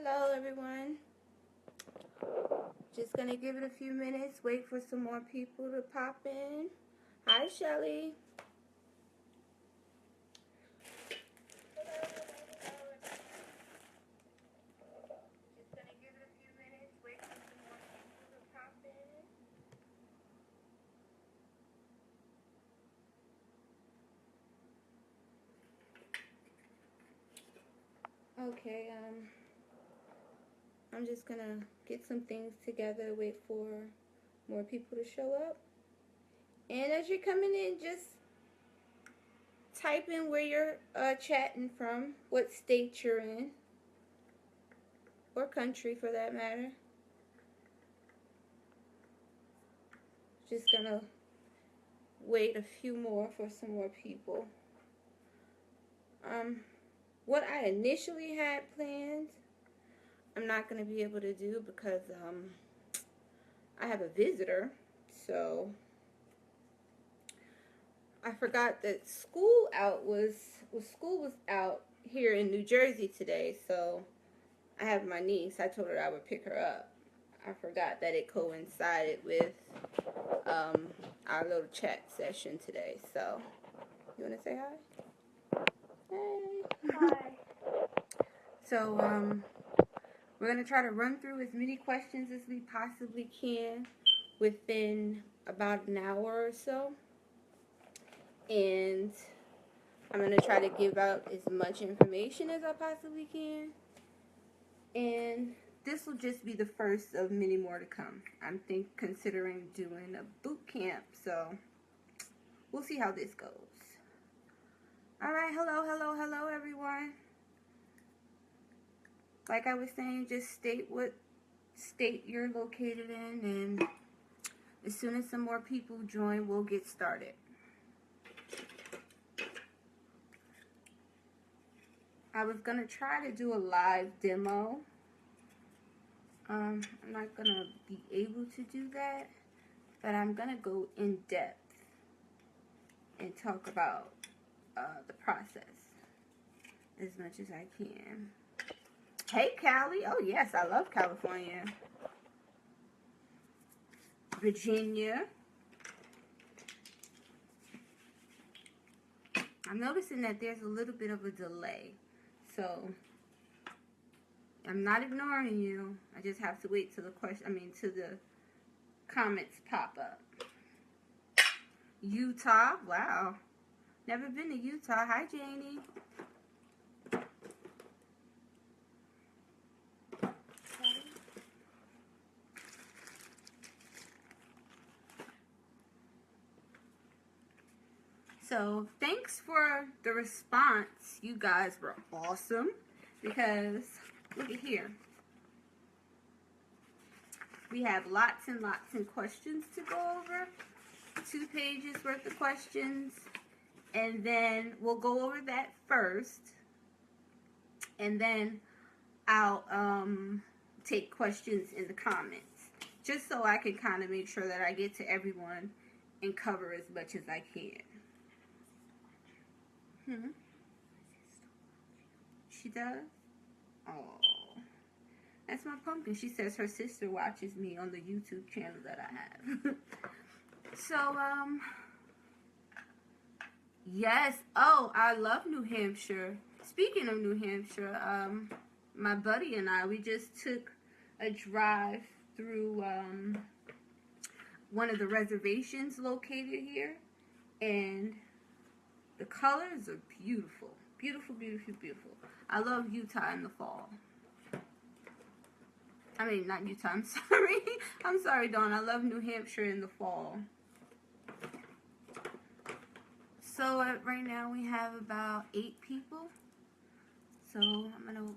Hello, everyone. Just gonna give it a few minutes, wait for some more people to pop in. Hi, Shelly. Just gonna give it a few minutes, wait for some more people to pop in. Okay, I'm just gonna get some things together, wait for more people to show up. And as you're coming in, just type in where you're chatting from, what state you're in, or country for that matter. Just gonna wait a few more for some more people. What I initially had planned, I'm not going to be able to do because I have a visitor. So I forgot that school was out here in New Jersey today. So I have my niece. I told her I would pick her up. I forgot that it coincided with our little chat session today. So you want to say hi? Hey. Hi. So we're going to try to run through as many questions as we possibly can within about an hour or so. And I'm going to try to give out as much information as I possibly can. And this will just be the first of many more to come. I'm considering doing a boot camp, so we'll see how this goes. All right, hello, everyone. Like I was saying, just state what state you're located in, and as soon as some more people join, we'll get started. I was going to try to do a live demo. I'm not going to be able to do that, but I'm going to go in depth and talk about the process as much as I can. Hey, Cali. Oh, yes, I love California. Virginia. I'm noticing that there's a little bit of a delay. So, I'm not ignoring you. I just have to wait till till the comments pop up. Utah. Wow. Never been to Utah. Hi, Janie. So, thanks for the response. You guys were awesome because look at here. We have lots and lots of questions to go over. 2 pages worth of questions. And then we'll go over that first. And then I'll take questions in the comments. Just so I can kind of make sure that I get to everyone and cover as much as I can. She does? Oh. That's my pumpkin. She says her sister watches me on the YouTube channel that I have. So, yes. Oh, I love New Hampshire. Speaking of New Hampshire, my buddy and I, we just took a drive through one of the reservations located here. And the colors are beautiful. Beautiful, beautiful, beautiful. I love Utah in the fall. I mean, not Utah, I'm sorry. I'm sorry, Dawn. I love New Hampshire in the fall. So right now we have about 8 people. So I'm going to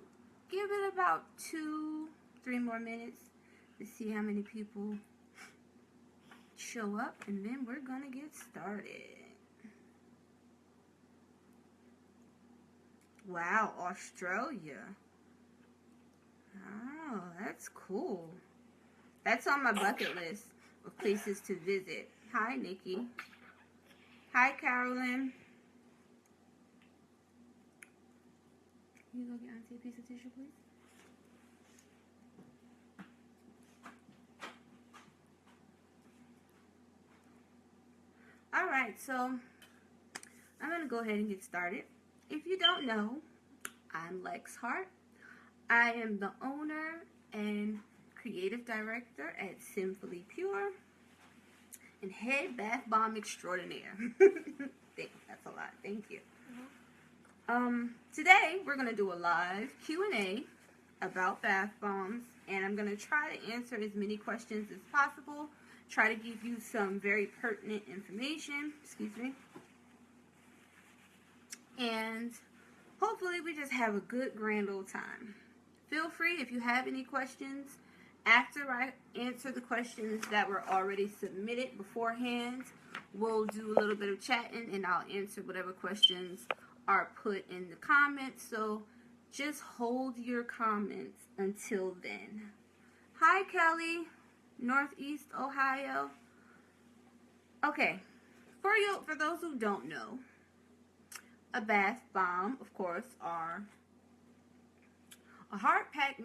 give it about 2-3 more minutes to see how many people show up. And then we're going to get started. Wow, Australia. Oh, that's cool. That's on my bucket list of places to visit. Hi, Nikki. Hi, Carolyn. Can you go get Auntie a piece of tissue, please? All right, so I'm going to go ahead and get started. If you don't know, I'm Lex Hart. I am the owner and creative director at Simply Pure and head bath bomb extraordinaire. That's a lot. Thank you. Today we're going to do a live Q&A about bath bombs, and I'm going to try to answer as many questions as possible, try to give you some very pertinent information, excuse me, and hopefully we just have a good grand old time. Feel free if you have any questions after I answer the questions that were already submitted beforehand. We'll do a little bit of chatting and I'll answer whatever questions are put in the comments. So just hold your comments until then. Hi, Kelly, Northeast Ohio. Okay, for those who don't know, a bath bomb, of course, are a hard-packed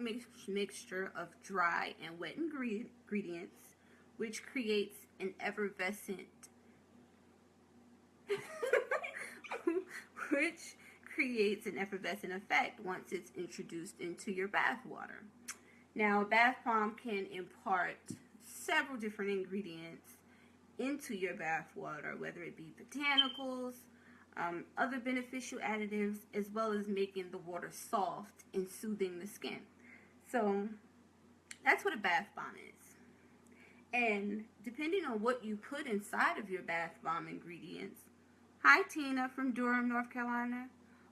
mixture of dry and wet ingredients, which creates an effervescent effect once it's introduced into your bath water. Now, a bath bomb can impart several different ingredients into your bath water, whether it be botanicals, other beneficial additives, as well as making the water soft and soothing the skin. So that's what a bath bomb is. And depending on what you put inside of your bath bomb ingredients. Hi, Tina from Durham, North Carolina.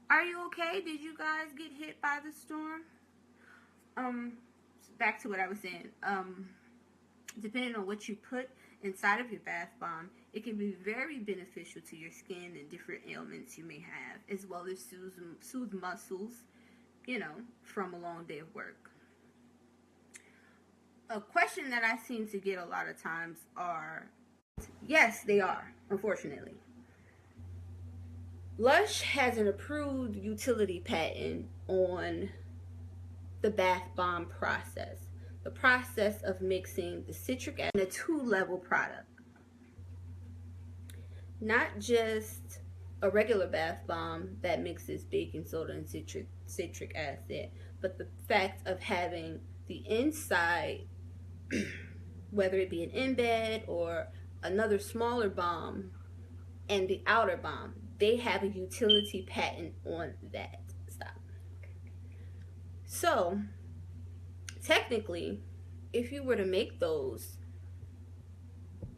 Are you okay? Did you guys get hit by the storm? Back to what I was saying. Depending on what you put inside of your bath bomb, it can be very beneficial to your skin and different ailments you may have, as well as soothe muscles, you know, from a long day of work. A question that I seem to get a lot of times are, yes, they are, unfortunately. Lush has an approved utility patent on the bath bomb process. The process of mixing the citric acid in a 2-level product. Not just a regular bath bomb that mixes baking soda and citric acid, but the fact of having the inside, whether it be an embed or another smaller bomb, and the outer bomb, they have a utility patent on that. Stop. So, technically, if you were to make those,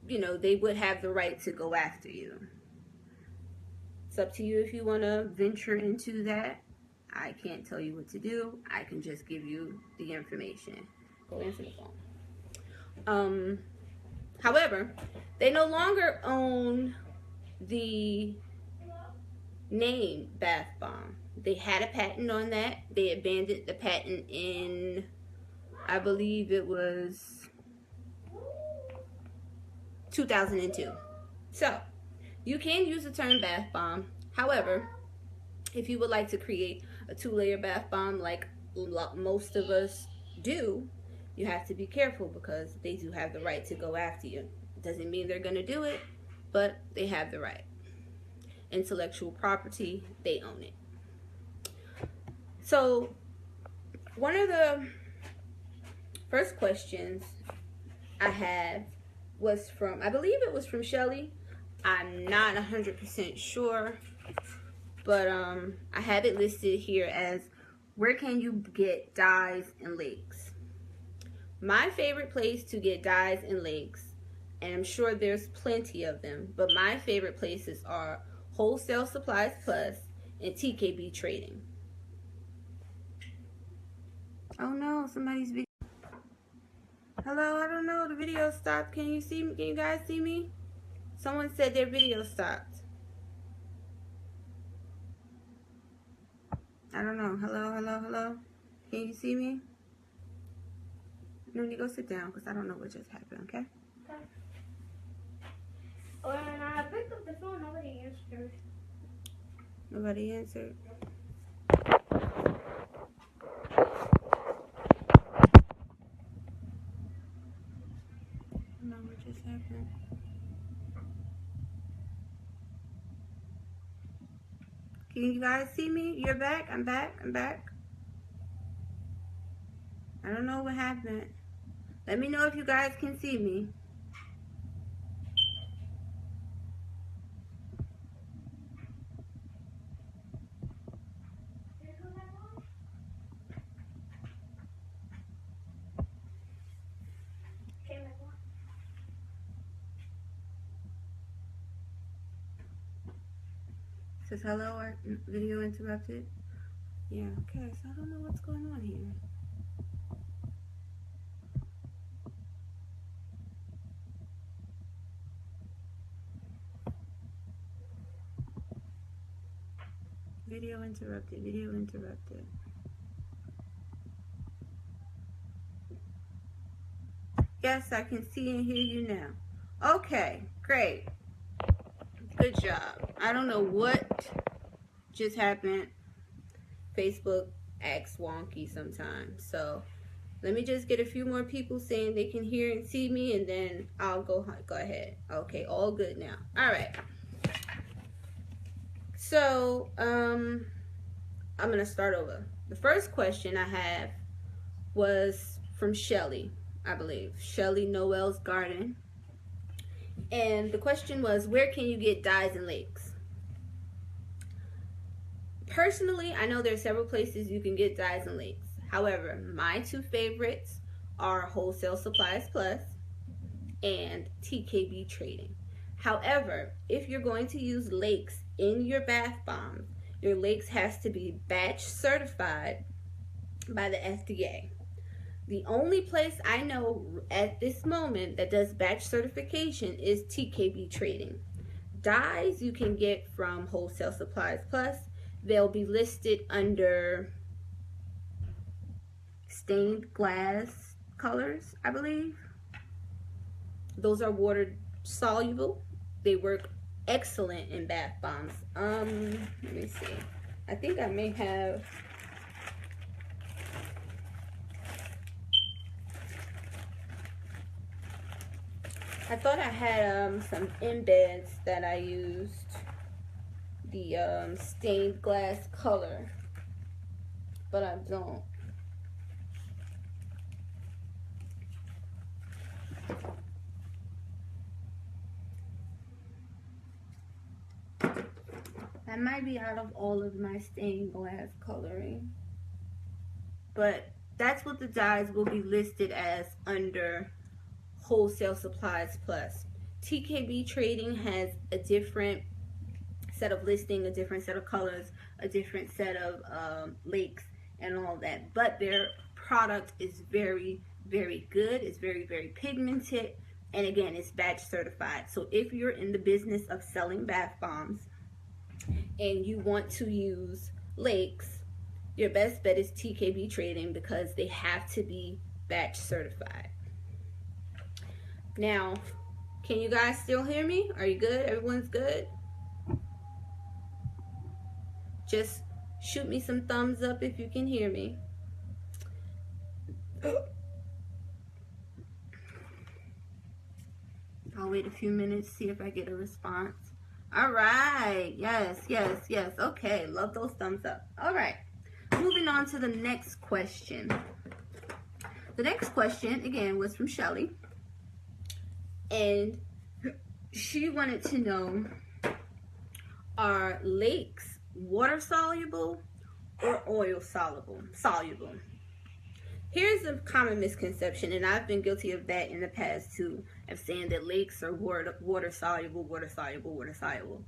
you know, they would have the right to go after you. It's up to you if you want to venture into that. I can't tell you what to do. I can just give you the information. Go answer the phone. However, they no longer own the name Bath Bomb. They had a patent on that. They abandoned the patent in, I believe it was 2002. So, you can use the term bath bomb. However, if you would like to create a 2-layer bath bomb like most of us do, you have to be careful because they do have the right to go after you. It doesn't mean they're going to do it, but they have the right. Intellectual property, they own it. So, one of the first questions I had was from, I believe it was from Shelly. I'm not 100% sure. but I have it listed here as where can you get dyes and lakes. My favorite place to get dyes and lakes, and I'm sure there's plenty of them, but my favorite places are Wholesale Supplies Plus and TKB Trading. Oh no, somebody's video. Hello, I don't know, the video stopped. Can you see me? Can you guys see me? Someone said their video stopped. I don't know. Hello, hello, hello. Can you see me? Noonie, go sit down because I don't know what just happened, okay? Okay. When I picked up the phone, nobody answered. Nobody answered? I don't know what just happened. Can you guys see me? You're back? I'm back? I'm back? I don't know what happened. Let me know if you guys can see me. Says hello or video interrupted. Yeah, okay, so I don't know what's going on here. Video interrupted, video interrupted. Yes, I can see and hear you now. Okay, great. Good job. I don't know what just happened. Facebook acts wonky sometimes. So let me just get a few more people saying they can hear and see me, and then I'll go ahead. Okay, all good now. All right. So I'm gonna start over. The first question I have was from Shelly, I believe. Shelly Noel's Garden. And the question was, where can you get dyes and lakes? Personally, I know there are several places you can get dyes and lakes. However, my two favorites are Wholesale Supplies Plus and TKB Trading. However, if you're going to use lakes in your bath bombs, your lakes has to be batch certified by the FDA. The only place I know at this moment that does batch certification is TKB Trading. Dyes you can get from Wholesale Supplies Plus. They'll be listed under stained glass colors, I believe. Those are water soluble. They work excellent in bath bombs. Let me see. I think I may have... I thought I had some embeds that I used the stained glass color, but I don't. I might be out of all of my stained glass coloring, but that's what the dyes will be listed as under Wholesale Supplies Plus. TKB Trading has a different set of listing, a different set of colors, a different set of lakes and all that, but their product is very, very good. It's very, very pigmented, and again, it's batch certified. So if you're in the business of selling bath bombs and you want to use lakes, your best bet is TKB Trading because they have to be batch certified. Now, can you guys still hear me? Are you good? Everyone's good? Just shoot me some thumbs up if you can hear me. I'll wait a few minutes, see if I get a response. All right. Yes, yes, yes. Okay. Love those thumbs up. All right. Moving on to the next question. The next question, again, was from Shelly. And she wanted to know, are lakes water soluble or oil soluble. Here's a common misconception, and I've been guilty of that in the past too, of saying that lakes are water soluble.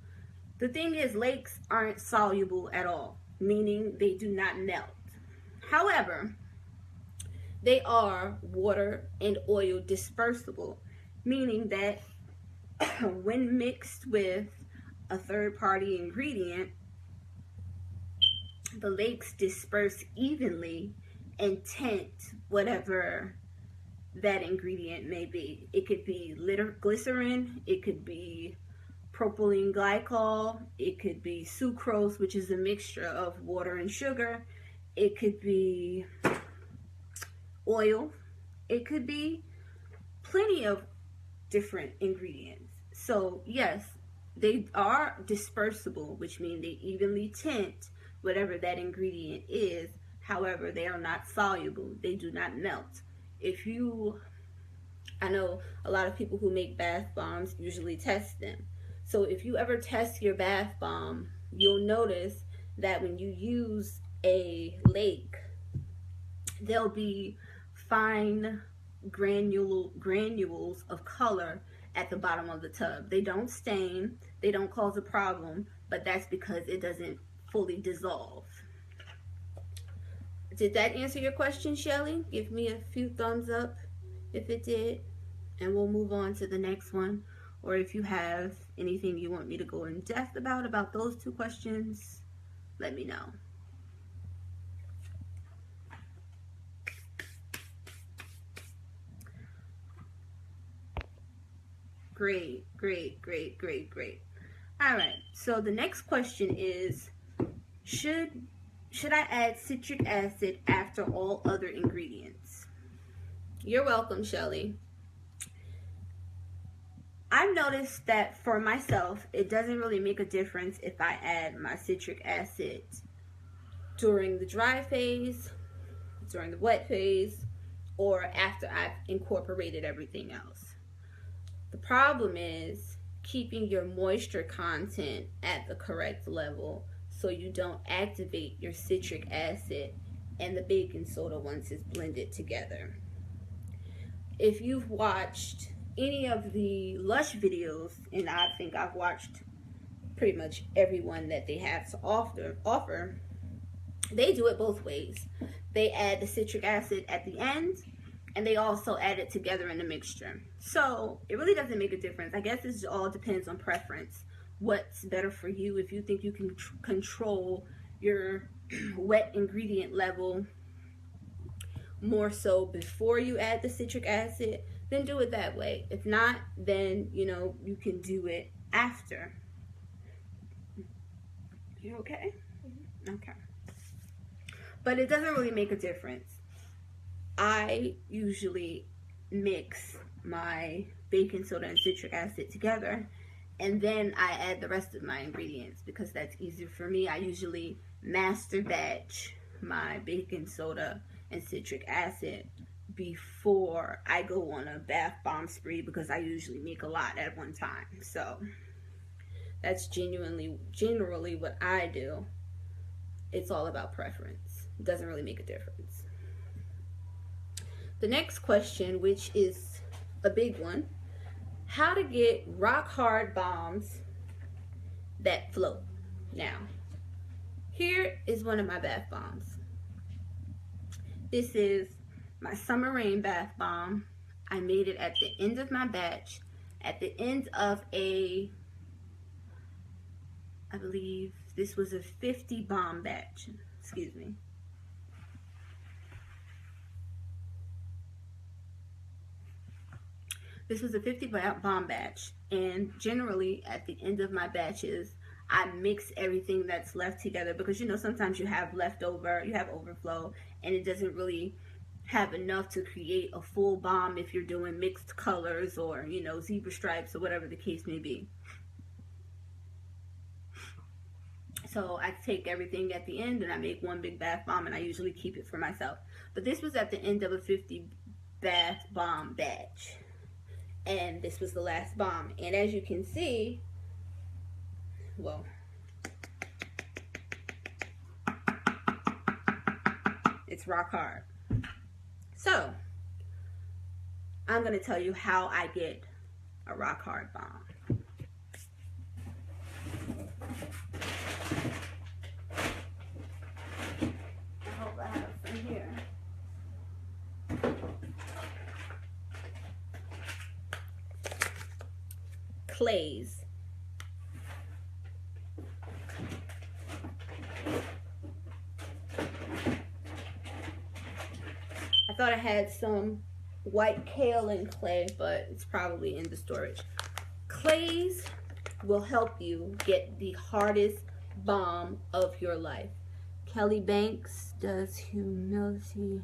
The thing is, lakes aren't soluble at all, meaning they do not melt. However, they are water and oil dispersible, meaning that when mixed with a third-party ingredient, the lakes disperse evenly and tint whatever that ingredient may be. It could be glycerin, it could be propylene glycol, it could be sucrose, which is a mixture of water and sugar, it could be oil, it could be plenty of different ingredients. So yes, they are dispersible, which means they evenly tint whatever that ingredient is. However, they are not soluble. They do not melt. I know a lot of people who make bath bombs usually test them. So if you ever test your bath bomb, you'll notice that when you use a lake, there'll be fine granules of color at the bottom of the tub. They don't stain, they don't cause a problem, but that's because it doesn't fully dissolve. Did that answer your question, Shelly? Give me a few thumbs up if it did, and we'll move on to the next one. Or if you have anything you want me to go in depth about those two questions, let me know. Great. All right, so the next question is, should I add citric acid after all other ingredients? You're welcome, Shelly. I've noticed that for myself, it doesn't really make a difference if I add my citric acid during the dry phase, during the wet phase, or after I've incorporated everything else. The problem is keeping your moisture content at the correct level so you don't activate your citric acid and the baking soda once it's blended together. If you've watched any of the Lush videos, and I think I've watched pretty much everyone that they have to offer, they do it both ways. They add the citric acid at the end, and they also add it together in the mixture. So it really doesn't make a difference. I guess it all depends on preference. What's better for you? If you think you can control your wet ingredient level more so before you add the citric acid, then do it that way. If not, then you can do it after. You okay? Mm-hmm. Okay. But it doesn't really make a difference. I usually mix my baking soda and citric acid together, and then I add the rest of my ingredients because that's easier for me. I usually master batch my baking soda and citric acid before I go on a bath bomb spree because I usually make a lot at one time. So that's generally what I do. It's all about preference. It doesn't really make a difference. The next question, which is a big one, how to get rock hard bombs that float. Now, here is one of my bath bombs. This is my summer rain bath bomb. I made it at the end of my batch, at the end of I believe this was a 50 bomb batch. Excuse me. This was a 50 bomb batch, and generally at the end of my batches, I mix everything that's left together because sometimes you have leftover, you have overflow, and it doesn't really have enough to create a full bomb if you're doing mixed colors or zebra stripes or whatever the case may be. So I take everything at the end and I make one big bath bomb, and I usually keep it for myself. But this was at the end of a 50 bath bomb batch, and this was the last bomb. And as you can see, well, It's rock hard. So, I'm going to tell you how I get a rock hard bomb. I hope I have some here. Clays. I thought I had some white kaolin clay, but it's probably in the storage. Clays will help you get the hardest bomb of your life. Kelly Banks, does humility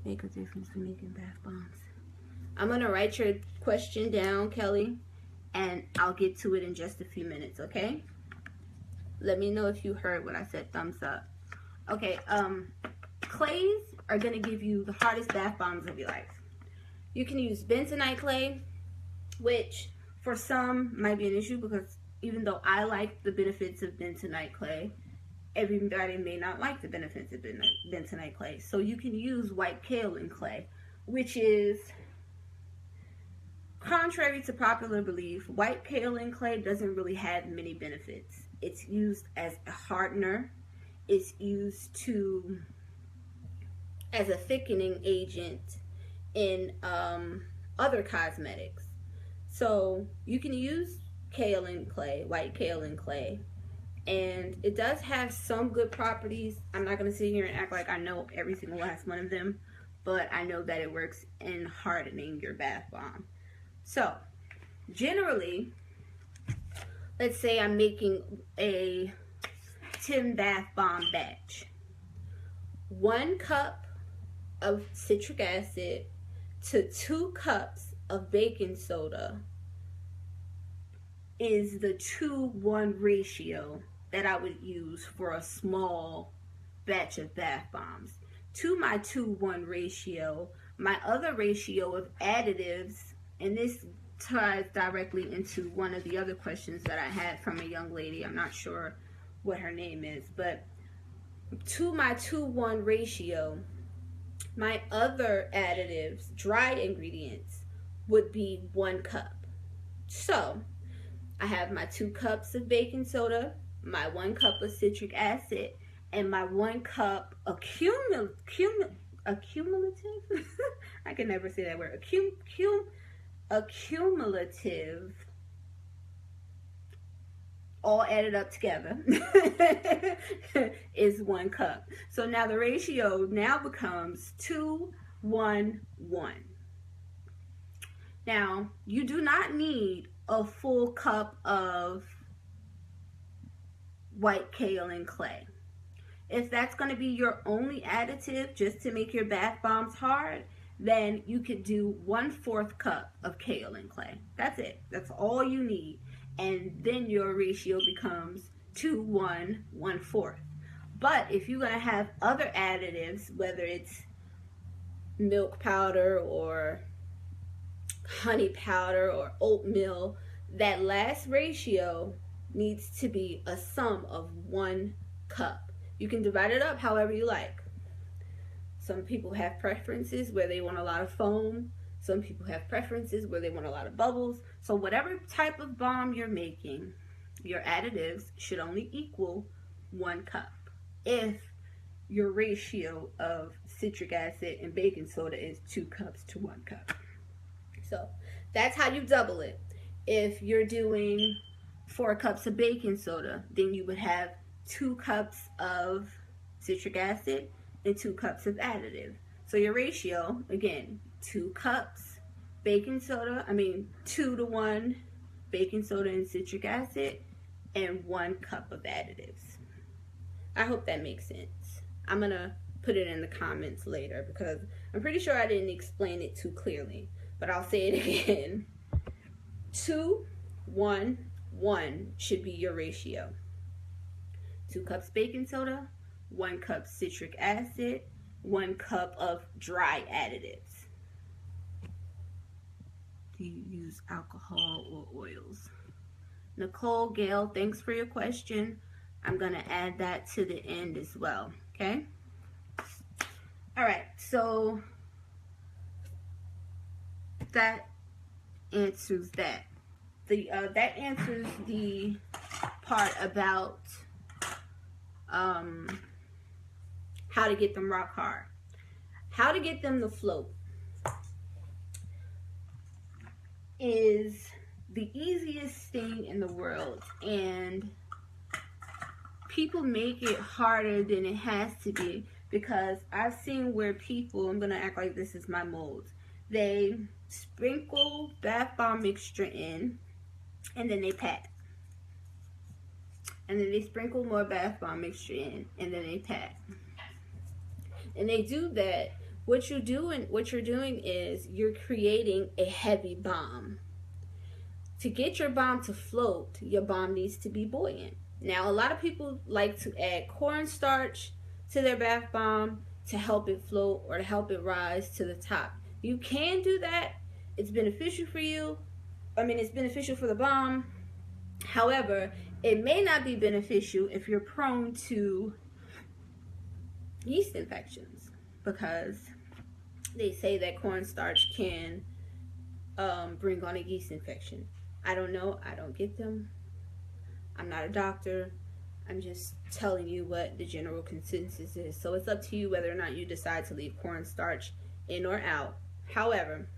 make a difference in making bath bombs? I'm gonna write your question down, Kelly, and I'll get to it in just a few minutes, okay? Let me know if you heard what I said. Thumbs up. Okay, clays are going to give you the hardest bath bombs of your life. You can use bentonite clay, which for some might be an issue because even though I like the benefits of bentonite clay, everybody may not like the benefits of bentonite clay. So you can use white kaolin clay, which is, contrary to popular belief, white kaolin clay doesn't really have many benefits. It's used as a hardener. It's used as a thickening agent in other cosmetics. So you can use kaolin clay, white kaolin clay, and it does have some good properties. I'm not going to sit here and act like I know every single last one of them, but I know that it works in hardening your bath bomb. So generally, let's say I'm making a 10 bath bomb batch. 1 cup of citric acid to 2 cups of baking soda is the 2:1 ratio that I would use for a small batch of bath bombs. To my 2:1 ratio, my other ratio of additives, and this ties directly into one of the other questions that I had from a young lady. I'm not sure what her name is, but to my 2:1 ratio, my other additives, dry ingredients, would be 1 cup. So I have my 2 cups of baking soda, my 1 cup of citric acid, and my 1 cup accumulative I can never say that word, accumulative, all added up together is 1 cup. So now the ratio now becomes 2:1:1. Now you do not need a full cup of white kaolin clay. If that's going to be your only additive just to make your bath bombs hard, then you could do 1/4 cup of kaolin clay. That's it. That's all you need. And then your ratio becomes 2:1:1/4. But if you're going to have other additives, whether it's milk powder or honey powder or oatmeal, that last ratio needs to be a sum of 1 cup. You can divide it up however you like. Some people have preferences where they want a lot of foam. Some people have preferences where they want a lot of bubbles. So whatever type of bomb you're making, your additives should only equal 1 cup if your ratio of citric acid and baking soda is 2 cups to 1 cup. So that's how you double it. If you're doing 4 cups of baking soda, then you would have 2 cups of citric acid and 2 cups of additive. So your ratio, again, 2 cups baking soda, 2:1 baking soda and citric acid, and 1 cup of additives. I hope that makes sense. I'm going to put it in the comments later because I'm pretty sure I didn't explain it too clearly, but I'll say it again. 2:1:1 should be your ratio. 2 cups baking soda, 1 cup citric acid, 1 cup of dry additives. Do you use alcohol or oils? Nicole, Gail, thanks for your question. I'm going to add that to the end as well, okay? All right, so that answers that. That answers the part about how to get them rock hard. How to get them to float is the easiest thing in the world, and people make it harder than it has to be, because I've seen where people, I'm gonna act like this is my mold, they sprinkle bath bomb mixture in, and then they pat, and then they sprinkle more bath bomb mixture in, and then they pat, and they do that. What you're doing is you're creating a heavy bomb. To get your bomb to float, your bomb needs to be buoyant. Now, a lot of people like to add cornstarch to their bath bomb to help it float or to help it rise to the top. You can do that. It's beneficial for you. It's beneficial for the bomb. However, it may not be beneficial if you're prone to yeast infections, because they say that cornstarch can bring on a yeast infection. I don't know. I don't get them. I'm not a doctor. I'm just telling you what the general consensus is. So it's up to you whether or not you decide to leave cornstarch in or out. However,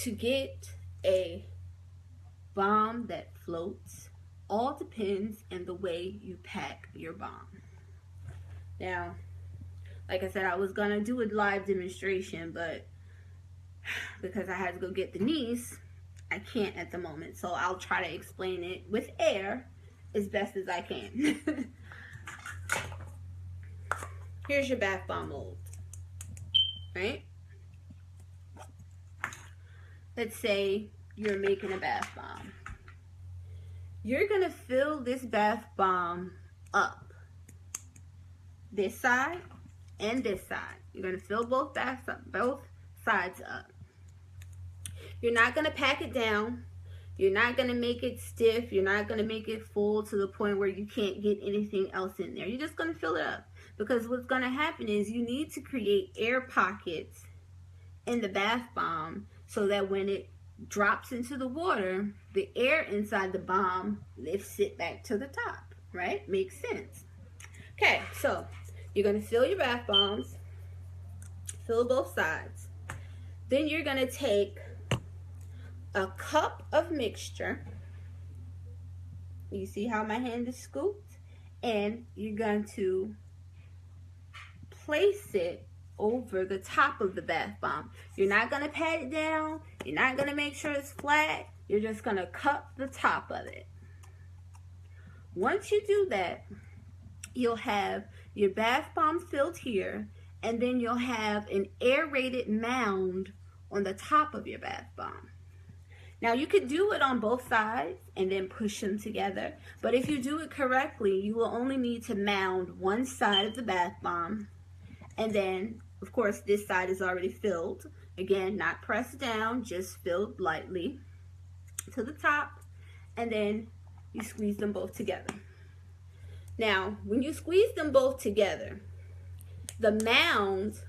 to get a bomb that floats, all depends on the way you pack your bomb. Now, like I said, I was going to do a live demonstration, but because I had to go get the niece, I can't at the moment. So I'll try to explain it with air as best as I can. Here's your bath bomb mold, right? Let's say you're making a bath bomb. You're going to fill this bath bomb up, this side and this side. You're going to fill both sides up. You're not going to pack it down. You're not going to make it stiff. You're not going to make it full to the point where you can't get anything else in there. You're just going to fill it up. Because what's going to happen is you need to create air pockets in the bath bomb so that when it drops into the water, the air inside the bomb lifts it back to the top, right? Makes sense. Okay, so you're going to fill your bath bombs, fill both sides. Then you're going to take a cup of mixture. You see how my hand is scooped? And you're going to place it over the top of the bath bomb. You're not going to pat it down. You're not going to make sure it's flat. You're just going to cut the top of it. Once you do that, you'll have your bath bomb filled here, and then you'll have an aerated mound on the top of your bath bomb. Now, you could do it on both sides and then push them together, but if you do it correctly, you will only need to mound one side of the bath bomb, and then, of course, this side is already filled. Again, not pressed down, just filled lightly to the top, and then you squeeze them both together. Now, when you squeeze them both together, the mound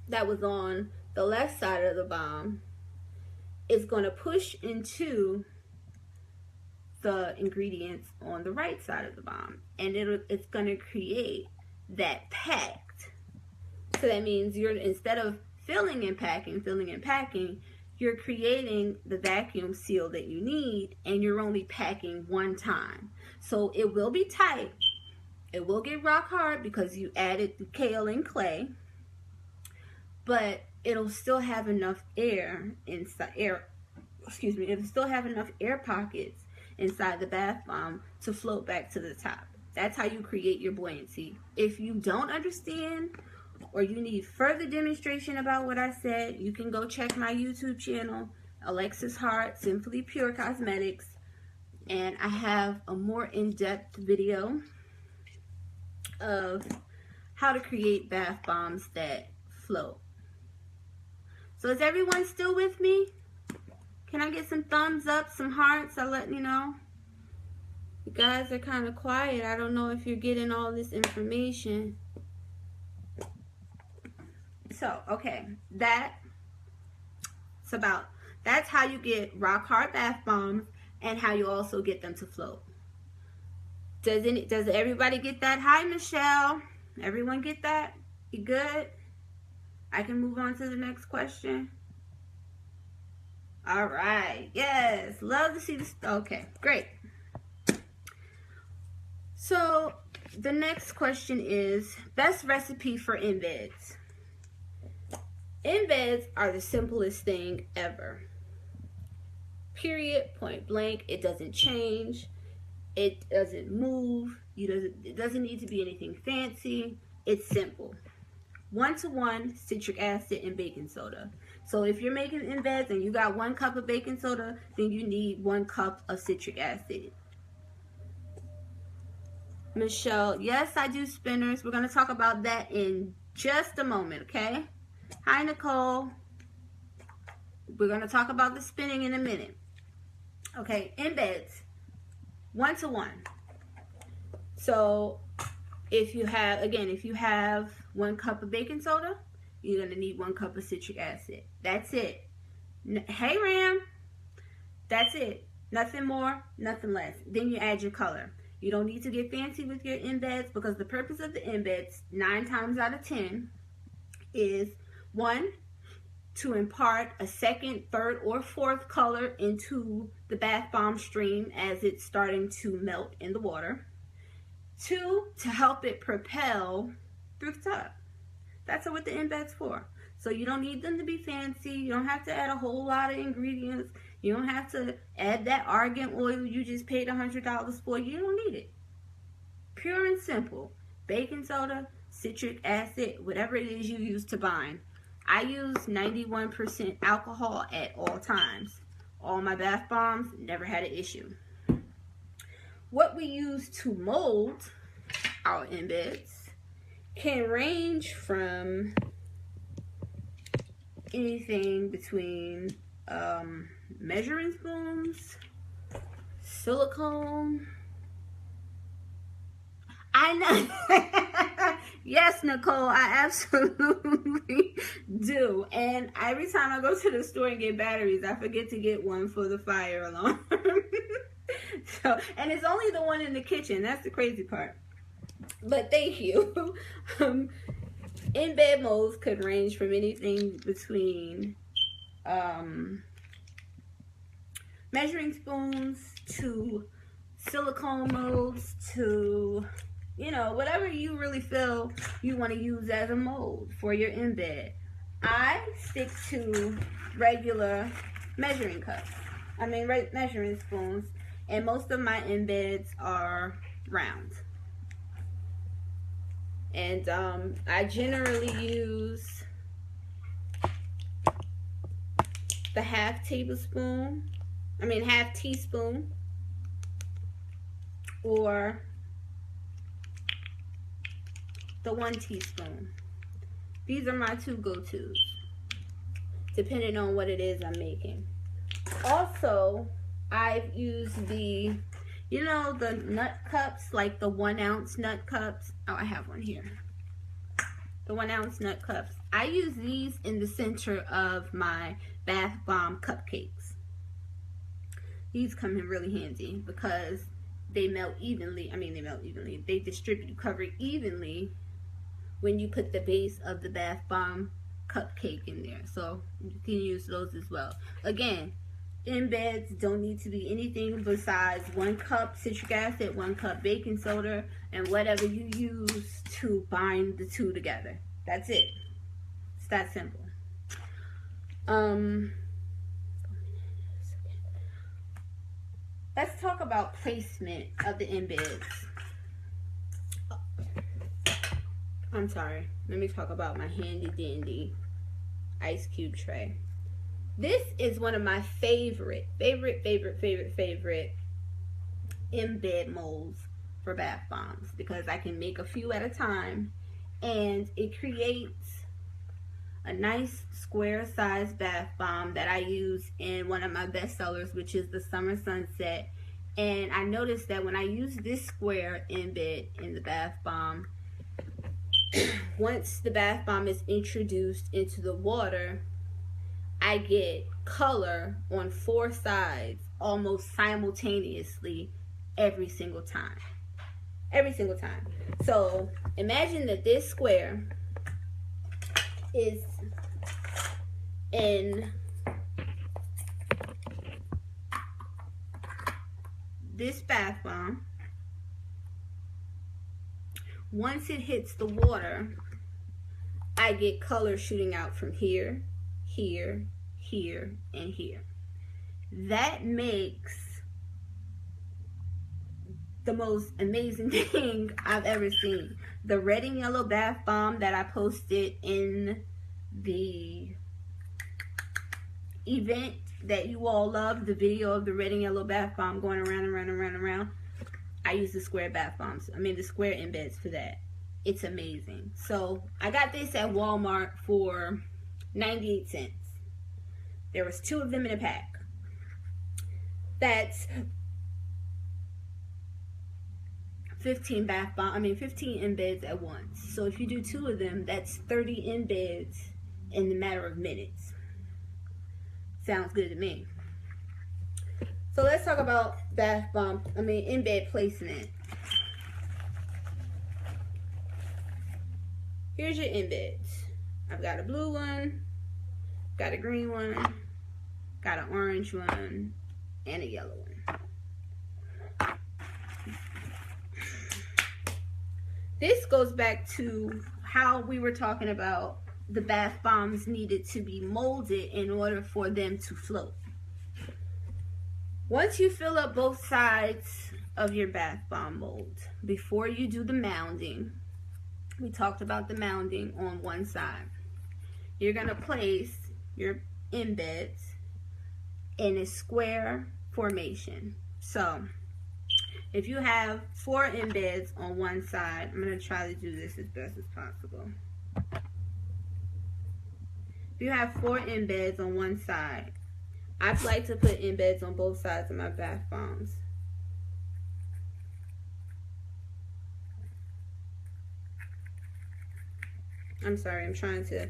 that was on the left side of the bomb is going to push into the ingredients on the right side of the bomb, and it's going to create that packed. So that means instead of filling and packing, you're creating the vacuum seal that you need, and you're only packing one time. So it will be tight. It will get rock hard because you added the kale and clay, but it'll still have enough air inside it'll still have enough air pockets inside the bath bomb to float back to the top. That's how you create your buoyancy. If you don't understand or you need further demonstration about what I said, you can go check my YouTube channel, Alexis Hart, Simply Pure Cosmetics, and I have a more in-depth video of how to create bath bombs that float. So is everyone still with me? Can I get some thumbs up, some hearts? I'll let you know. You guys are kind of quiet. I don't know if you're getting all this information. So, okay, that's how you get rock hard bath bombs and how you also get them to float. Does everybody get that? Hi, Michelle. Everyone get that? You good? I can move on to the next question. All right. Yes. Love to see this. Okay, great. So the next question is best recipe for embeds. Embeds are the simplest thing ever. Period, point blank. It doesn't change. It doesn't move. It doesn't need to be anything fancy. It's simple. 1-to-1 citric acid and baking soda. So if you're making embeds and you got 1 cup of baking soda, then you need 1 cup of citric acid. Michelle, yes, I do spinners. We're going to talk about that in just a moment, okay? Hi, Nicole. We're going to talk about the spinning in a minute. Okay, embeds, 1-to-1. So if you have 1 cup of baking soda, you're going to need 1 cup of citric acid. That's it. Hey, Ram. That's it. Nothing more, nothing less. Then you add your color. You don't need to get fancy with your embeds because the purpose of the embeds, 9 times out of 10, is 1, to impart a second, third, or fourth color into the bath bomb stream as it's starting to melt in the water. 2, to help it propel through the tub. That's what the embed's for. So you don't need them to be fancy. You don't have to add a whole lot of ingredients. You don't have to add that argan oil you just paid $100 for. You don't need it. Pure and simple. Baking soda, citric acid, whatever it is you use to bind. I use 91% alcohol at all times. All my bath bombs, never had an issue. What we use to mold our embeds can range from anything between measuring spoons, silicone. I know. Yes, Nicole, I absolutely do. And every time I go to the store and get batteries, I forget to get one for the fire alarm. And it's only the one in the kitchen. That's the crazy part. But thank you. Embed molds could range from anything between measuring spoons to silicone molds to, whatever you really feel you want to use as a mold for your embed. I stick to regular measuring cups. Measuring spoons. And most of my embeds are round. And I generally use the half teaspoon, or the 1 teaspoon. These are my 2 go-tos, depending on what it is I'm making. Also, I've used the nut cups, like the 1 ounce nut cups. Oh, I have one here. The 1 ounce nut cups. I use these in the center of my bath bomb cupcakes. These come in really handy because they melt evenly. They distribute, cover evenly when you put the base of the bath bomb cupcake in there. So you can use those as well. Again, embeds don't need to be anything besides 1 cup citric acid, 1 cup baking soda, and whatever you use to bind the 2 together. That's it. It's that simple. Let's talk about placement of the embeds. I'm sorry. Let me talk about my handy dandy ice cube tray. This is one of my favorite embed molds for bath bombs because I can make a few at a time and it creates a nice square sized bath bomb that I use in one of my best sellers, which is the Summer Sunset. And I noticed that when I use this square embed in the bath bomb, once the bath bomb is introduced into the water, I get color on 4 sides almost simultaneously every single time. Every single time. So imagine that this square is in this bath bomb. Once it hits the water, I get color shooting out from here, here, here, and here. That makes the most amazing thing I've ever seen. The red and yellow bath bomb that I posted in the event that you all loved, the video of the red and yellow bath bomb going around and around and around and around, I use the square bath bombs. I mean the square embeds for that. It's amazing. So I got this at Walmart for 98 cents. There was 2 of them in a pack. That's 15 embeds at once. So if you do 2 of them, that's 30 embeds in the matter of minutes. Sounds good to me. So let's talk about embed placement. Here's your embeds. I've got a blue one, got a green one, got an orange one, and a yellow one. This goes back to how we were talking about the bath bombs needed to be molded in order for them to float. Once you fill up both sides of your bath bomb mold, before you do the mounding, we talked about the mounding on one side. You're going to place your embeds in a square formation. So if you have 4 embeds on one side, I'm going to try to do this as best as possible. If you have 4 embeds on one side, I like to put embeds on both sides of my bath bombs. I'm sorry, I'm trying to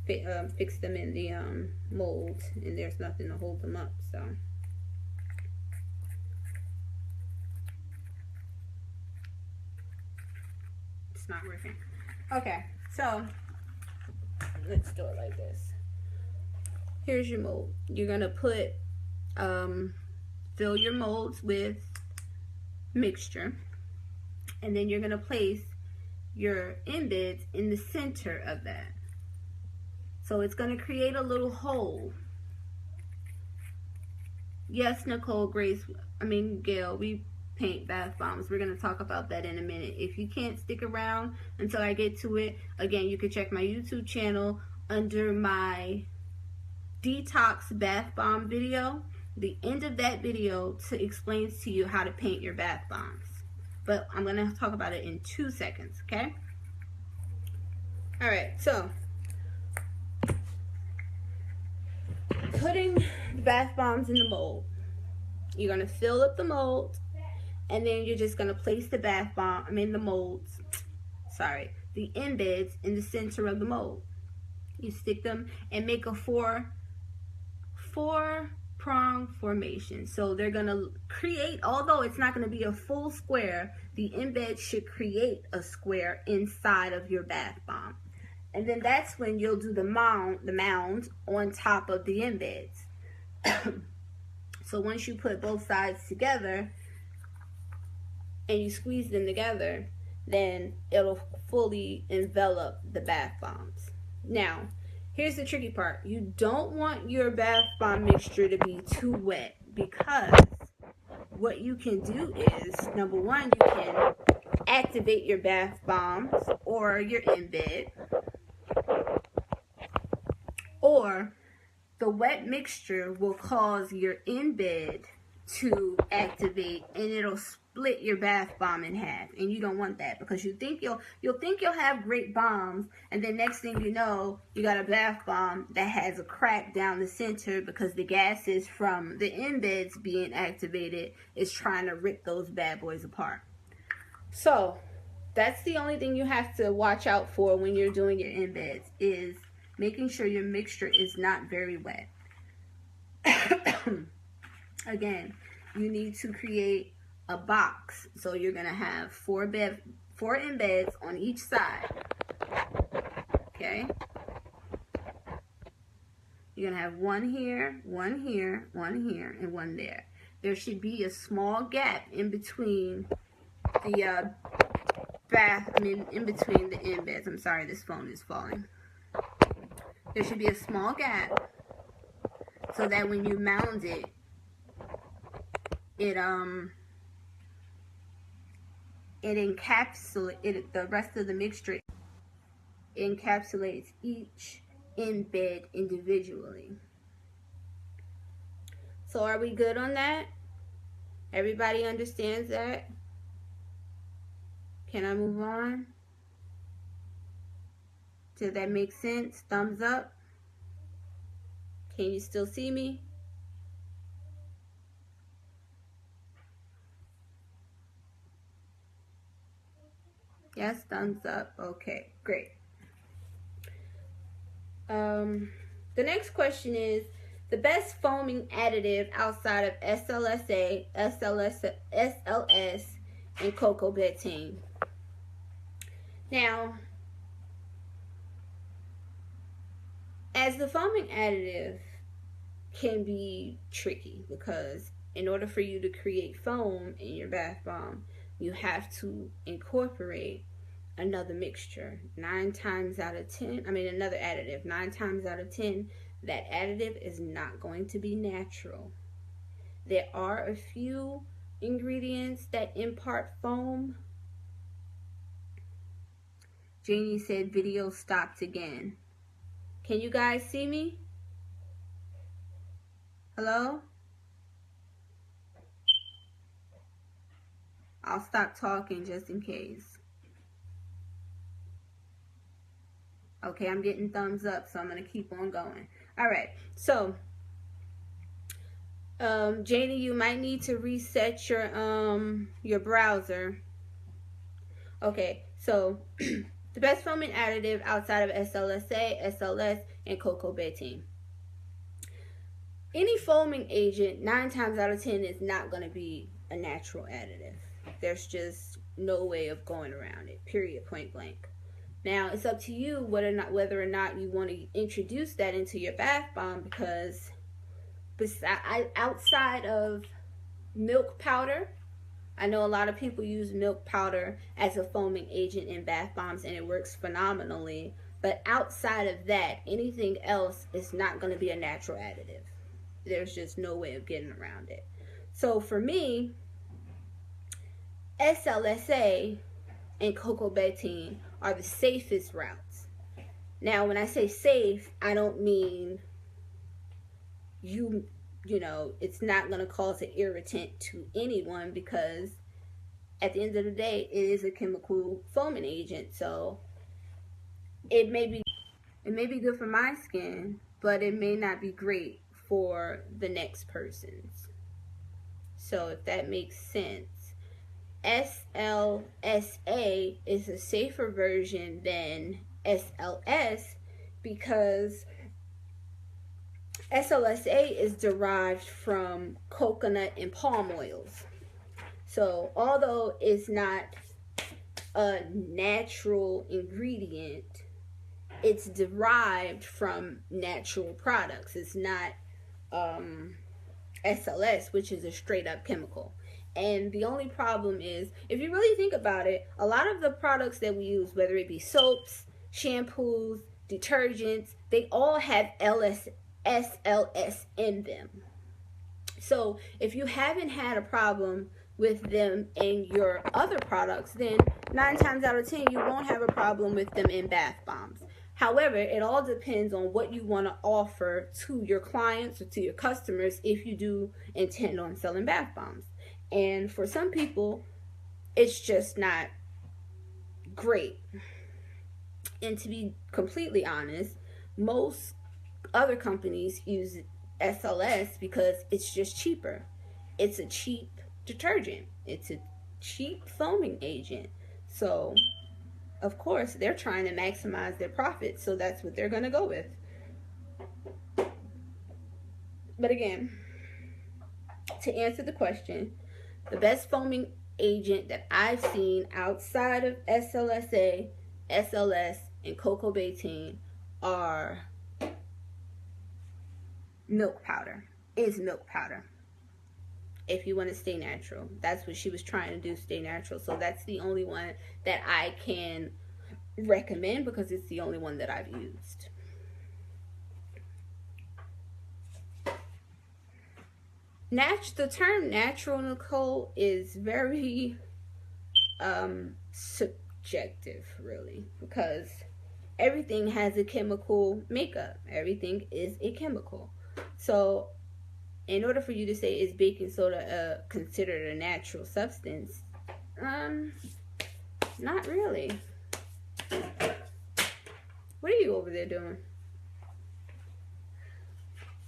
fix them in the mold, and there's nothing to hold them up, so. It's not working. Okay, so let's do it like this. Here's your mold. You're gonna put, fill your molds with mixture, and then you're gonna place your embeds in the center of that. So it's gonna create a little hole. Yes, Nicole, Gail, we paint bath bombs. We're gonna talk about that in a minute. If you can't stick around until I get to it, again, you can check my YouTube channel under my detox bath bomb video. The end of that video explains to you how to paint your bath bombs. But I'm going to talk about it in 2 seconds, okay? Alright, so putting the bath bombs in the mold. You're going to fill up the mold, and then you're just going to place the the embeds in the center of the mold. You stick them and make a four-prong formation. So they're going to create, although it's not going to be a full square, the embed should create a square inside of your bath bomb. And then that's when you'll do the mound on top of the embeds. So once you put both sides together and you squeeze them together, then it'll fully envelop the bath bombs. Now, here's the tricky part. You don't want your bath bomb mixture to be too wet, because what you can do is, number one, you can activate your bath bombs or your embed, or the wet mixture will cause your embed to activate, and it'll split your bath bomb in half, and you don't want that, because you'll think you'll have great bombs, and then next thing you know, you got a bath bomb that has a crack down the center because the gases from the embeds being activated is trying to rip those bad boys apart. So that's the only thing you have to watch out for when you're doing your embeds, is making sure your mixture is not very wet. Again, you need to create a box. So you're going to have four embeds on each side. Okay? You're going to have one here, one here, one here, and one there. There should be a small gap in between the in between the embeds. I'm sorry, this phone is falling. There should be a small gap so that when you mount it, it encapsulates the rest of the mixture. Encapsulates each embed individually. So are we good on that? Everybody understands that? Can I move on? Does that make sense? Thumbs up. Can you still see me? Yes, thumbs up. Okay, great. The next question is the best foaming additive outside of SLSA, SLS, and cocoa betaine. Now, as the foaming additive can be tricky, because in order for you to create foam in your bath bomb, you have to incorporate another mixture. 9 times out of 10, another additive. 9 times out of 10, that additive is not going to be natural. There are a few ingredients that impart foam. Janie said video stopped again. Can you guys see me? Hello? I'll stop talking just in case. Okay, I'm getting thumbs up, so I'm going to keep on going. All right, so Janie, you might need to reset your browser. Okay, so the best foaming additive outside of SLSA, SLS, and cocoa betaine. Any foaming agent, 9 times out of 10, is not going to be a natural additive. There's just no way of going around it, period, point blank. Now, it's up to you whether or not you want to introduce that into your bath bomb, because outside of milk powder, I know a lot of people use milk powder as a foaming agent in bath bombs, and it works phenomenally. But outside of that, anything else is not going to be a natural additive. There's just no way of getting around it. So for me, SLSA and cocoa betaine are the safest routes. Now, when I say safe, I don't mean you know, it's not going to cause an irritant to anyone, because at the end of the day, it is a chemical foaming agent. So it may be good for my skin, but it may not be great for the next person's. So if that makes sense. SLSA is a safer version than SLS, because SLSA is derived from coconut and palm oils. So although it's not a natural ingredient, it's derived from natural products. It's not SLS, which is a straight up chemical. And the only problem is, if you really think about it, a lot of the products that we use, whether it be soaps, shampoos, detergents, they all have SLS in them. So if you haven't had a problem with them in your other products, then 9 times out of 10, you won't have a problem with them in bath bombs. However, it all depends on what you want to offer to your clients or to your customers if you do intend on selling bath bombs. And for some people, it's just not great. And to be completely honest, most other companies use SLS because it's just cheaper. It's a cheap detergent. It's a cheap foaming agent. So, of course, they're trying to maximize their profits, so that's what they're going to go with. But again, to answer the question, the best foaming agent that I've seen outside of SLSA, SLS, and cocoa betaine are milk powder. Is milk powder. If you want to stay natural, that's what she was trying to do, stay natural. So that's the only one that I can recommend because it's the only one that I've used. The term natural, Nicole, is very subjective, really, because everything has a chemical makeup. Everything is a chemical. So in order for you to say is baking soda considered a natural substance, not really. What are you over there doing?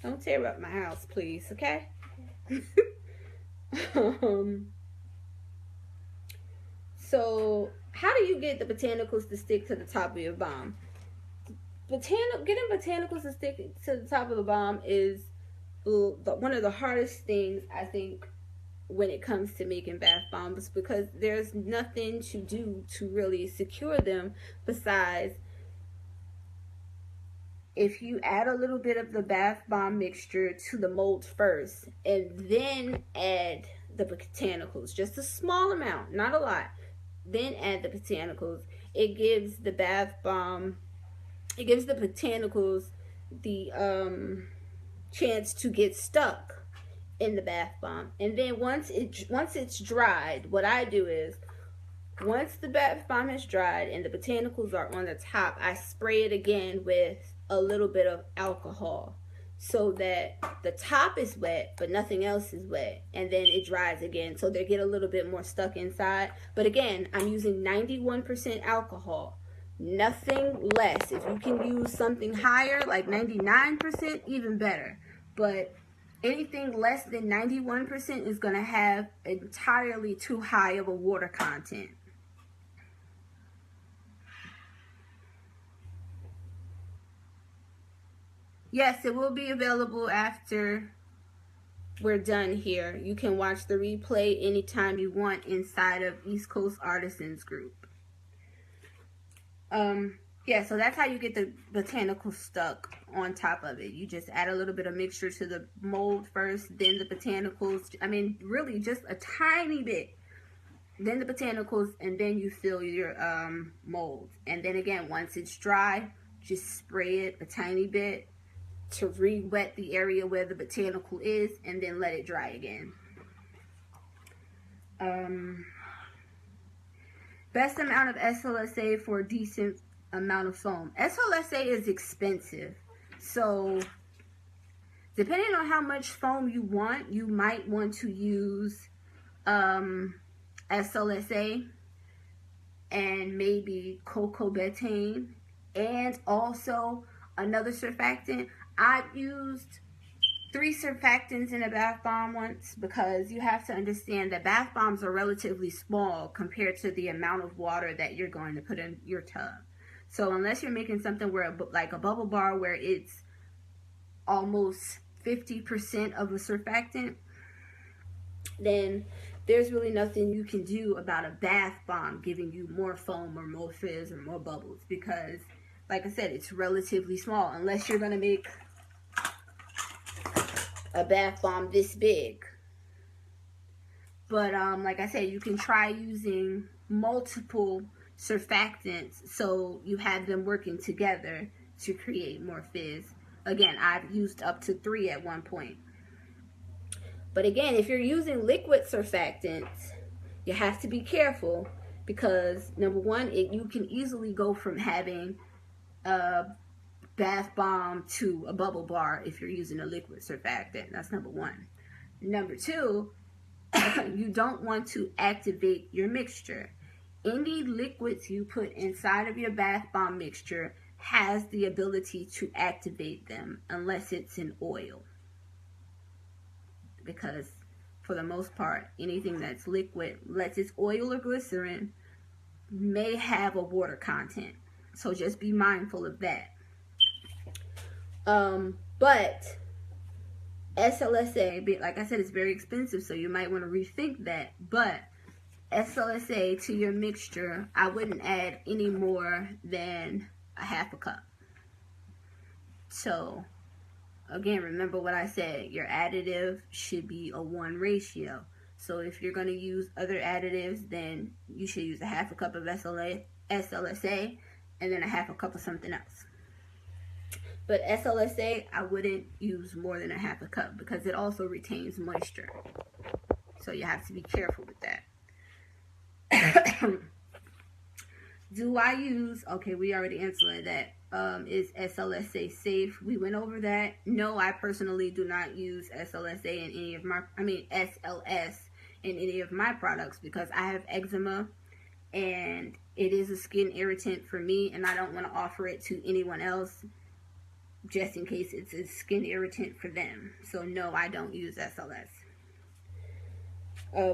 Don't tear up my house, please, okay? So how do you get the botanicals to stick to the top of your bomb? Getting botanicals to stick to the top of the bomb is one of the hardest things, I think, when it comes to making bath bombs, because there's nothing to do to really secure them besides if you add a little bit of the bath bomb mixture to the mold first and then add the botanicals, just a small amount, not a lot, then add the botanicals, it gives the bath bomb, it gives the botanicals the chance to get stuck in the bath bomb. And then once it's dried, what I do is, once the bath bomb has dried and the botanicals are on the top, I spray it again with a little bit of alcohol so that the top is wet but nothing else is wet, and then it dries again so they get a little bit more stuck inside. But again, I'm using 91% alcohol, nothing less. If you can use something higher like 99%, even better, but anything less than 91% is going to have entirely too high of a water content. Yes, it will be available after we're done here. You can watch the replay anytime you want inside of East Coast Artisans Group. Yeah, so that's how you get the botanicals stuck on top of it. You just add a little bit of mixture to the mold first, then the botanicals. I mean, really just a tiny bit. Then the botanicals, and then you fill your mold. And then again, once it's dry, just spray it a tiny bit to re-wet the area where the botanical is, and then let it dry again. Best amount of SLSA for a decent amount of foam. SLSA is expensive, so depending on how much foam you want, you might want to use SLSA and maybe cocoa betaine and also another surfactant. I've used 3 surfactants in a bath bomb once, because you have to understand that bath bombs are relatively small compared to the amount of water that you're going to put in your tub. So unless you're making something where, like a bubble bar, where it's almost 50% of a surfactant, then there's really nothing you can do about a bath bomb giving you more foam or more fizz or more bubbles, because like I said, it's relatively small, unless you're going to make a bath bomb this big. But like I said, you can try using multiple surfactants so you have them working together to create more fizz. Again, I've used up to 3 at one point. But again, if you're using liquid surfactants, you have to be careful, because number one, you can easily go from having a bath bomb to a bubble bar if you're using a liquid surfactant. That's number one. Number two, you don't want to activate your mixture. Any liquids you put inside of your bath bomb mixture has the ability to activate them, unless it's an oil. Because for the most part, anything that's liquid, unless it's oil or glycerin, may have a water content. So just be mindful of that. But SLSA, like I said, it's very expensive, so you might want to rethink that. But SLSA to your mixture, I wouldn't add any more than a half a cup. So again, remember what I said, your additive should be a 1 ratio. So if you're going to use other additives, then you should use a half a cup of SLSA and then a half a cup of something else. But SLSA, I wouldn't use more than a half a cup because it also retains moisture. So you have to be careful with that. Do I use, okay, we already answered that. Is SLSA safe? We went over that. No, I personally do not use SLSA in any of my, SLS in any of my products because I have eczema and it is a skin irritant for me, and I don't want to offer it to anyone else just in case it's a skin irritant for them. So no, I don't use SLS.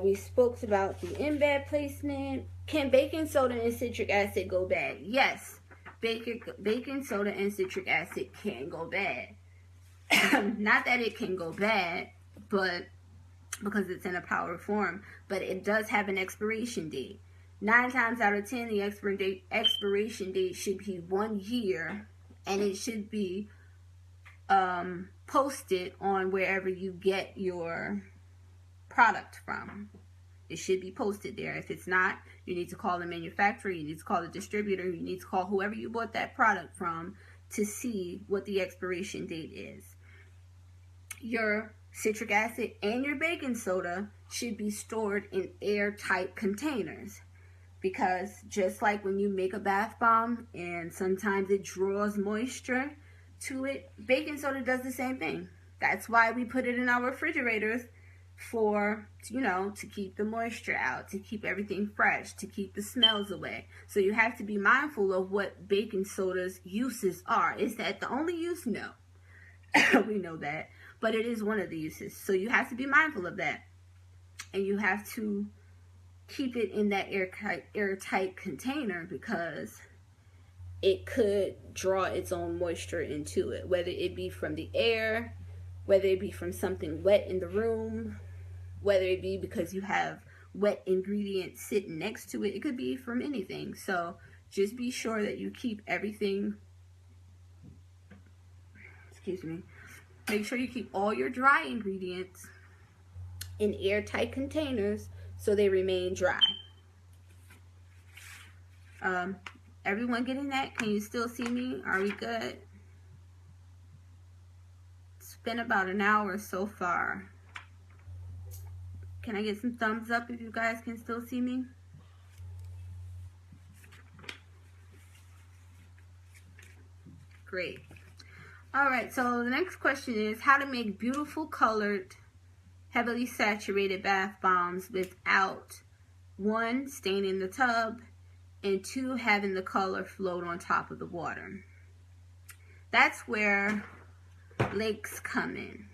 We spoke about the embed placement. Can baking soda and citric acid go bad? Yes, baking soda and citric acid can go bad. Not that it can go bad, but because it's in a powder form, but it does have an expiration date. 9 times out of 10, the expiration date should be 1 year, and it should be posted on wherever you get your product from. It should be posted there. If it's not, you need to call the manufacturer, you need to call the distributor, you need to call whoever you bought that product from to see what the expiration date is. Your citric acid and your baking soda should be stored in airtight containers, because just like when you make a bath bomb and sometimes it draws moisture to it, baking soda does the same thing. That's why we put it in our refrigerators, for, you know, to keep the moisture out, to keep everything fresh, to keep the smells away. So you have to be mindful of what baking soda's uses are. Is that the only use? No. We know that. But it is one of the uses. So you have to be mindful of that. And you have to keep it in that airtight container, because it could draw its own moisture into it, whether it be from the air, whether it be from something wet in the room, whether it be because you have wet ingredients sitting next to it. It could be from anything. So just be sure that you keep everything, make sure you keep all your dry ingredients in airtight containers so they remain dry. Everyone getting that? Can you still see me? Are we good? It's been about an hour so far. Can I get some thumbs up if you guys can still see me? Great. Alright, so the next question is how to make beautiful colored, heavily saturated bath bombs without 1, staining the tub, and 2, having the color float on top of the water. That's where lakes come in.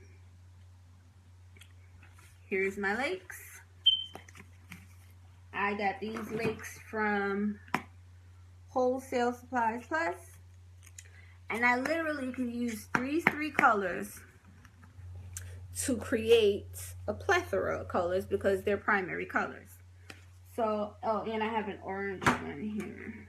Here's my lakes. I got these lakes from Wholesale Supplies Plus. And I literally can use these 3 colors to create a plethora of colors because they're primary colors. So, oh, and I have an orange one here.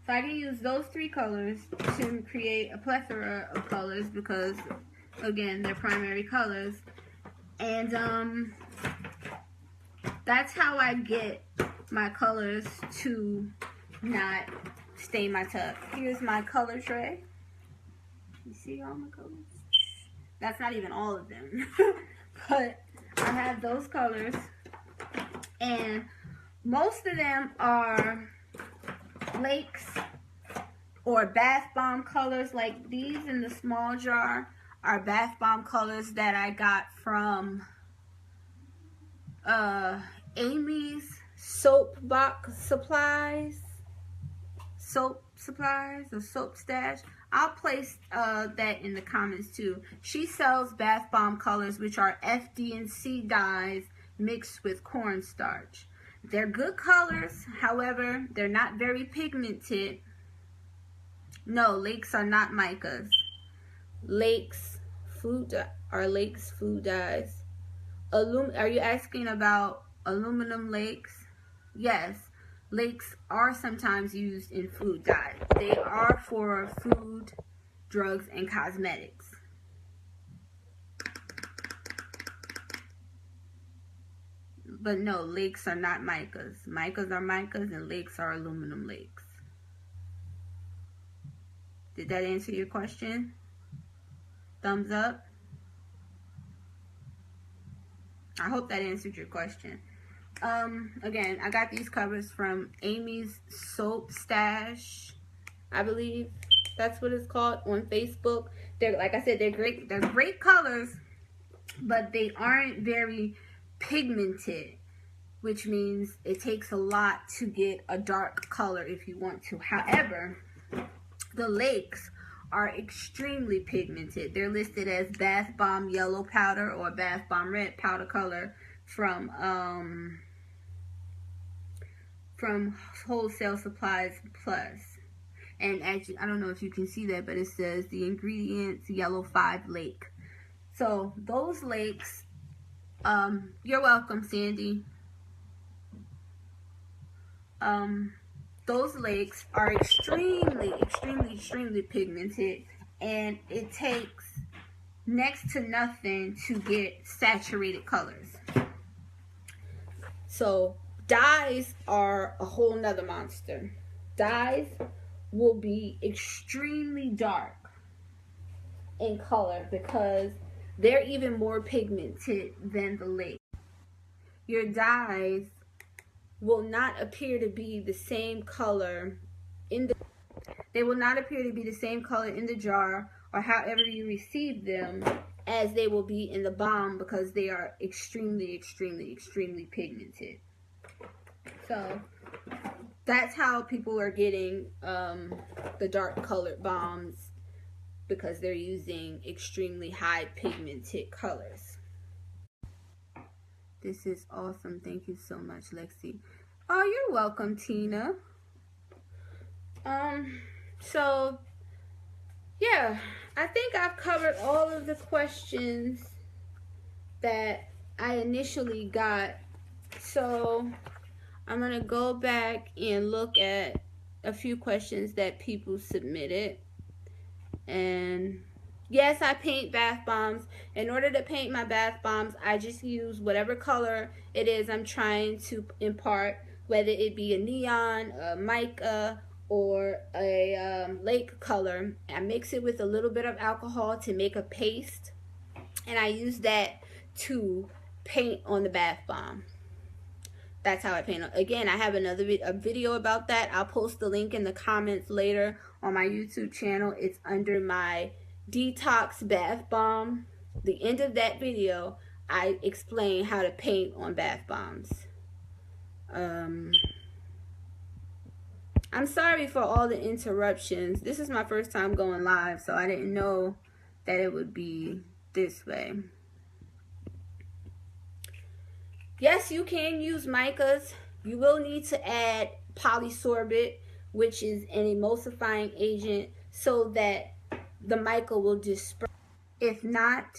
So I can use those 3 colors to create a plethora of colors because, again, they're primary colors. And that's how I get my colors to not stain my tub. Here's my color tray. You see all my colors? That's not even all of them. But I have those colors. And most of them are lakes or bath bomb colors. Like these in the small jar are bath bomb colors that I got from Amy's soap box supplies. Soap supplies or soap stash. I'll place that in the comments too. She sells bath bomb colors, which are FD&C dyes mixed with cornstarch. They're good colors, however, they're not very pigmented. No, lakes are not micas. Lakes food dyes. Are you asking about aluminum lakes? Yes, lakes are sometimes used in food dyes. They are for food, drugs, and cosmetics. But no, lakes are not micas. Micas are micas and lakes are aluminum lakes. Did that answer your question? Thumbs up. I hope that answered your question. Again, I got these covers from Amy's Soap Stash, I believe that's what it's called, on Facebook. They're, like I said, they're great colors, but they aren't very pigmented, which means it takes a lot to get a dark color if you want to. However, the lakes are extremely pigmented. They're listed as Bath Bomb Yellow Powder or Bath Bomb Red Powder Color from Wholesale Supplies Plus. And actually, I don't know if you can see that, but it says the ingredients Yellow 5 Lake. So those lakes, you're welcome, Sandy. Those lakes are extremely pigmented, and it takes next to nothing to get saturated colors. So dyes are a whole nother monster. Dyes will be extremely dark in color because they're even more pigmented than the lake. Your dyes will not appear to be the same color in the jar or however you receive them as they will be in the bomb, because they are extremely pigmented. So that's how people are getting the dark colored bombs, because they're using extremely high pigmented colors. This is awesome. Thank you so much, Lexi. Oh, you're welcome, Tina. So yeah, I think I've covered all of the questions that I initially got. So I'm gonna go back and look at a few questions that people submitted. And yes, I paint bath bombs. In order to paint my bath bombs, I just use whatever color it is I'm trying to impart, whether it be a neon, a mica, or a lake color. I mix it with a little bit of alcohol to make a paste, and I use that to paint on the bath bomb. That's how I paint. Again, I have another video about that. I'll post the link in the comments later on my YouTube channel. It's under my detox bath bomb. The end of that video, I explain how to paint on bath bombs. I'm sorry for all the interruptions. This is my first time going live, so I didn't know that it would be this way. Yes, you can use micas. You will need to add polysorbate, which is an emulsifying agent, so that the mica will disperse. If not,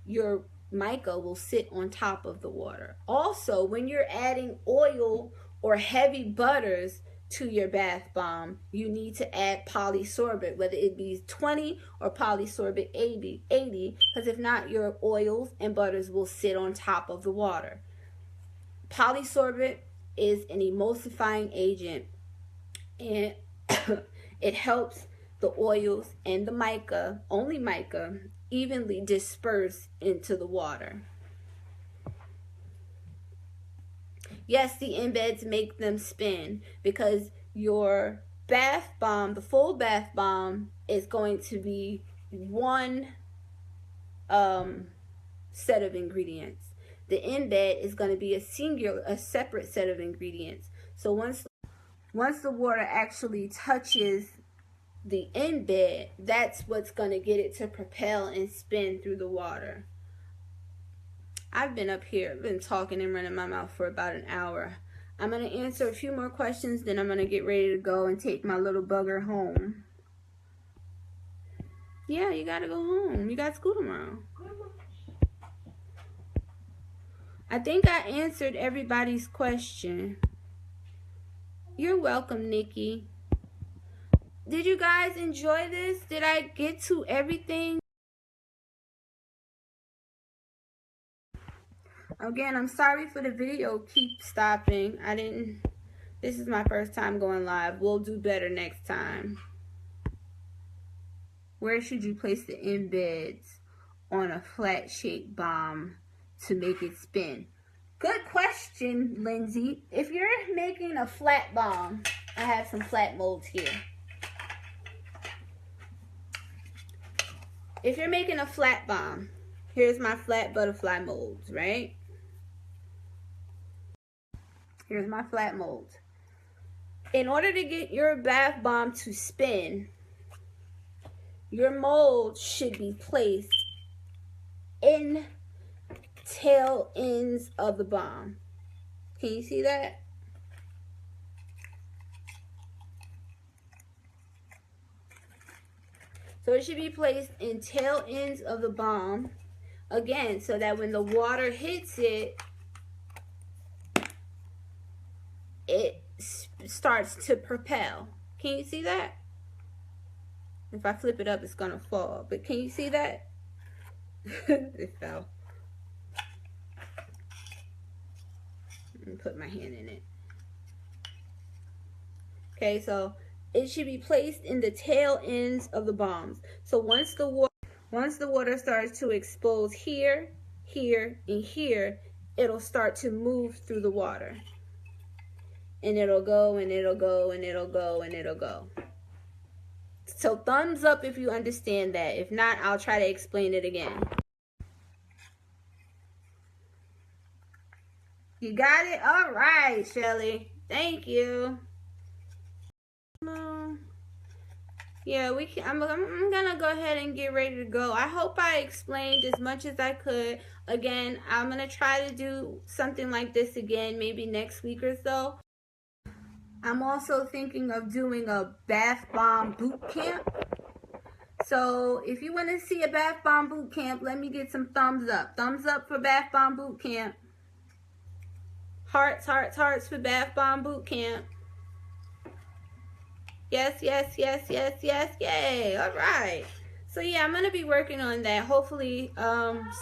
your mica will sit on top of the water. Also, when you're adding oil or heavy butters to your bath bomb, you need to add polysorbate, whether it be 20 or polysorbate 80, because if not, your oils and butters will sit on top of the water. Polysorbate is an emulsifying agent, and it helps the oils and the mica, only mica, evenly disperse into the water. Yes, the embeds make them spin, because your bath bomb, the full bath bomb, is going to be one set of ingredients. The embed is going to be a separate set of ingredients. So once the water actually touches the embed, that's what's going to get it to propel and spin through the water. I've been up here, been talking and running my mouth for about an hour. I'm going to answer a few more questions, then I'm going to get ready to go and take my little bugger home. Yeah, you got to go home. You got school tomorrow. I think I answered everybody's question. You're welcome, Nikki. Did you guys enjoy this? Did I get to everything? Again, I'm sorry for the video keep stopping. This is my first time going live. We'll do better next time. Where should you place the embeds on a flat shaped bomb to make it spin? Good question, Lindsay. If you're making a flat bomb, I have some flat molds here. If you're making a flat bomb, here's my flat butterfly molds, right? Here's my flat molds. In order to get your bath bomb to spin, your mold should be placed in tail ends of the bomb. Can you see that? So it should be placed in tail ends of the bomb, again, so that when the water hits it, it starts to propel. Can you see that? If I flip it up, it's gonna fall. But can you see that? It fell. Let me put my hand in it. Okay, so it should be placed in the tail ends of the bombs. So once the water starts to expose here, here, and here, it'll start to move through the water. And it'll go, and it'll go, and it'll go, and it'll go. So thumbs up if you understand that. If not, I'll try to explain it again. You got it? All right, Shelly. Thank you. Yeah, I'm gonna go ahead and get ready to go. I hope I explained as much as I could. Again, I'm gonna try to do something like this again, maybe next week or so. I'm also thinking of doing a bath bomb boot camp. So if you want to see a bath bomb boot camp, let me get some thumbs up. Thumbs up for bath bomb boot camp. Hearts, hearts, hearts for bath bomb boot camp. Yes, yes, yes, yes, yes, yay. All right. So yeah, I'm going to be working on that. Hopefully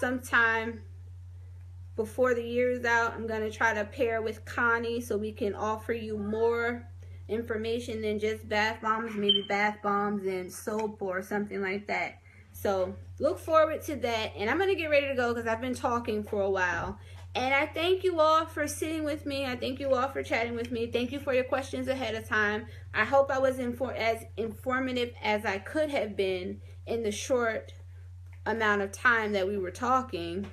sometime before the year is out, I'm going to try to pair with Connie so we can offer you more information than just bath bombs, maybe bath bombs and soap or something like that. So look forward to that. And I'm going to get ready to go because I've been talking for a while. And I thank you all for sitting with me. I thank you all for chatting with me. Thank you for your questions ahead of time. I hope I was as informative as I could have been in the short amount of time that we were talking.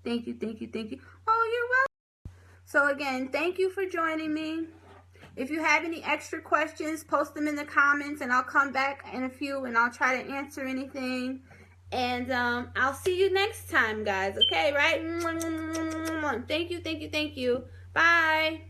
Thank you, thank you, thank you. Oh, you're welcome. So again, thank you for joining me. If you have any extra questions, post them in the comments and I'll come back in a few and I'll try to answer anything. And I'll see you next time, guys. Okay, right? Thank you, thank you, thank you. Bye.